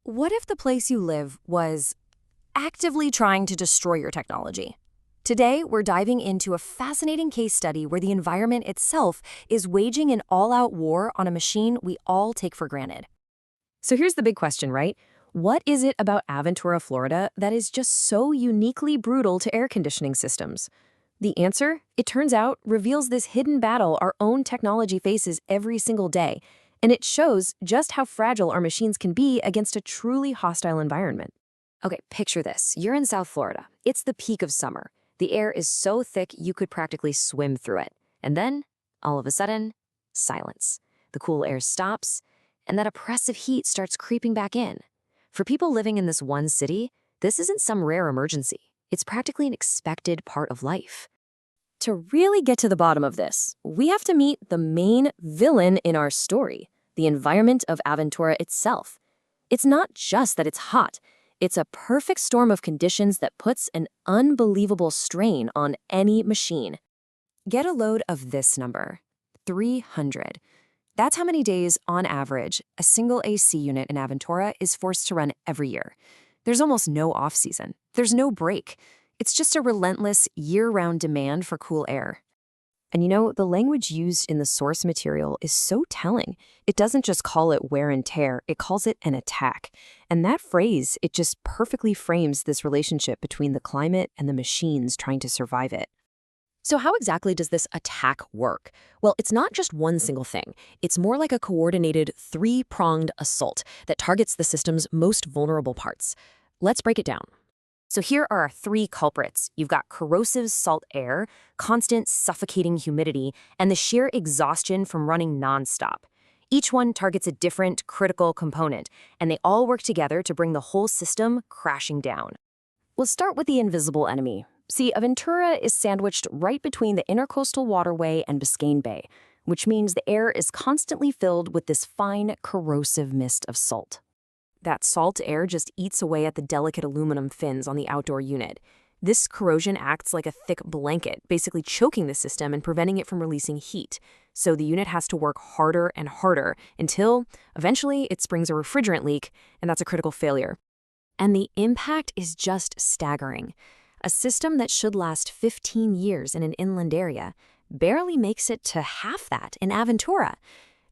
What if the place you live was actively trying to destroy your technology? Today, we're diving into a fascinating case study where the environment itself is waging an all-out war on a machine we all take for granted. So here's the big question, right? What is it about Aventura, Florida, that is just so uniquely brutal to air conditioning systems? The answer, it turns out, reveals this hidden battle our own technology faces every single day, and it shows just how fragile our machines can be against a truly hostile environment. Okay, picture this. You're in South Florida. It's the peak of summer. The air is so thick you could practically swim through it. And then, all of a sudden, silence. The cool air stops, and that oppressive heat starts creeping back in. For people living in this one city, this isn't some rare emergency. It's practically an expected part of life. To really get to the bottom of this, we have to meet the main villain in our story, the environment of Aventura itself. It's not just that it's hot. It's a perfect storm of conditions that puts an unbelievable strain on any machine. Get a load of this number, 300. That's how many days, on average, a single AC unit in Aventura is forced to run every year. There's almost no off-season. There's no break. It's just a relentless, year-round demand for cool air. And you know, the language used in the source material is so telling. It doesn't just call it wear and tear, it calls it an attack. And that phrase, it just perfectly frames this relationship between the climate and the machines trying to survive it. So how exactly does this attack work? Well, it's not just one single thing. It's more like a coordinated, three-pronged assault that targets the system's most vulnerable parts. Let's break it down. So here are our three culprits. You've got corrosive salt air, constant suffocating humidity, and the sheer exhaustion from running nonstop. Each one targets a different critical component, and they all work together to bring the whole system crashing down. We'll start with the invisible enemy. See, Aventura is sandwiched right between the Intercoastal Waterway and Biscayne Bay, which means the air is constantly filled with this fine, corrosive mist of salt. That salt air just eats away at the delicate aluminum fins on the outdoor unit. This corrosion acts like a thick blanket, basically choking the system and preventing it from releasing heat. So the unit has to work harder and harder until, eventually, it springs a refrigerant leak, and that's a critical failure. And the impact is just staggering. A system that should last 15 years in an inland area barely makes it to half that in Aventura.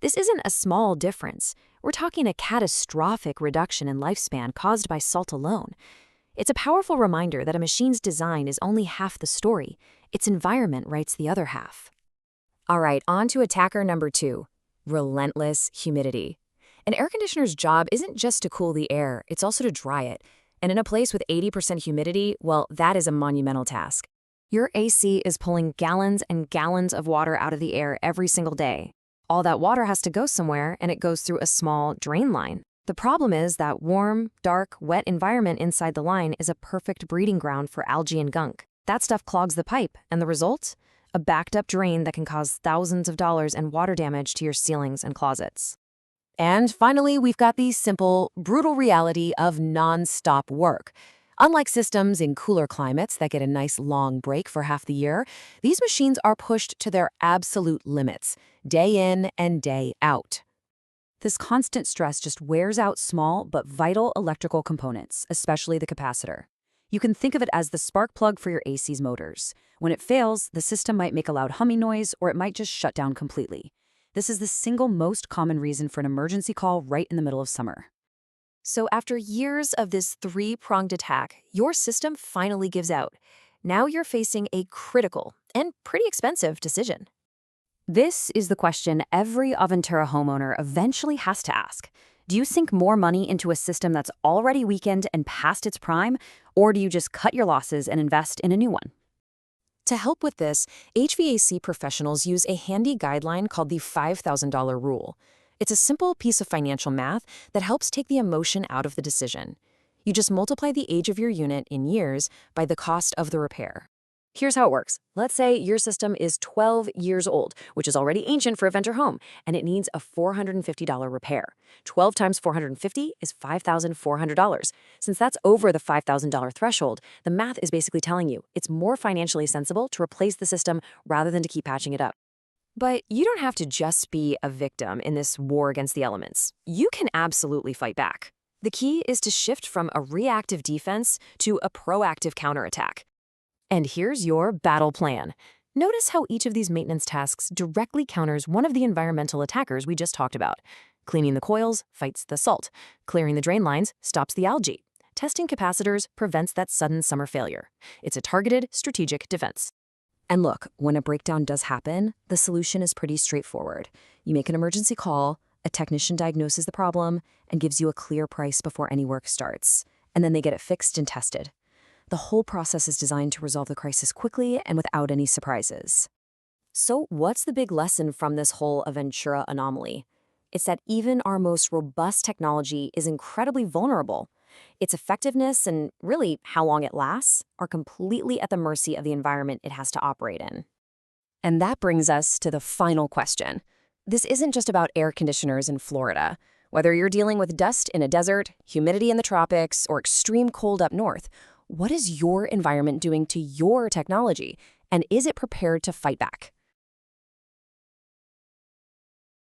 This isn't a small difference. We're talking a catastrophic reduction in lifespan caused by salt alone. It's a powerful reminder that a machine's design is only half the story. Its environment writes the other half. All right, on to attacker number 2, relentless humidity. An air conditioner's job isn't just to cool the air, it's also to dry it. And in a place with 80% humidity, well, that is a monumental task. Your AC is pulling gallons and gallons of water out of the air every single day. All that water has to go somewhere, and it goes through a small drain line. The problem is that warm, dark, wet environment inside the line is a perfect breeding ground for algae and gunk. That stuff clogs the pipe, and the result? A backed-up drain that can cause thousands of dollars in water damage to your ceilings and closets. And finally, we've got the simple, brutal reality of non-stop work. Unlike systems in cooler climates that get a nice long break for half the year, these machines are pushed to their absolute limits, day in and day out. This constant stress just wears out small but vital electrical components, especially the capacitor. You can think of it as the spark plug for your AC's motors. When it fails, the system might make a loud humming noise, or it might just shut down completely. This is the single most common reason for an emergency call right in the middle of summer. So after years of this three-pronged attack, your system finally gives out. Now you're facing a critical and pretty expensive decision. This is the question every Aventura homeowner eventually has to ask. Do you sink more money into a system that's already weakened and past its prime, or do you just cut your losses and invest in a new one? To help with this, HVAC professionals use a handy guideline called the $5,000 rule. It's a simple piece of financial math that helps take the emotion out of the decision. You just multiply the age of your unit in years by the cost of the repair. Here's how it works. Let's say your system is 12 years old, which is already ancient for a Venture home, and it needs a $450 repair. 12 times 450 is $5,400. Since that's over the $5,000 threshold, the math is basically telling you it's more financially sensible to replace the system rather than to keep patching it up. But you don't have to just be a victim in this war against the elements. You can absolutely fight back. The key is to shift from a reactive defense to a proactive counterattack. And here's your battle plan. Notice how each of these maintenance tasks directly counters one of the environmental attackers we just talked about. Cleaning the coils fights the salt. Clearing the drain lines stops the algae. Testing capacitors prevents that sudden summer failure. It's a targeted, strategic defense. And look, when a breakdown does happen, the solution is pretty straightforward. You make an emergency call, a technician diagnoses the problem, and gives you a clear price before any work starts. And then they get it fixed and tested. The whole process is designed to resolve the crisis quickly and without any surprises. So what's the big lesson from this whole Aventura anomaly? It's that even our most robust technology is incredibly vulnerable. Its effectiveness and really how long it lasts are completely at the mercy of the environment it has to operate in. And that brings us to the final question. This isn't just about air conditioners in Florida. Whether you're dealing with dust in a desert, humidity in the tropics, or extreme cold up north, what is your environment doing to your technology? And is it prepared to fight back?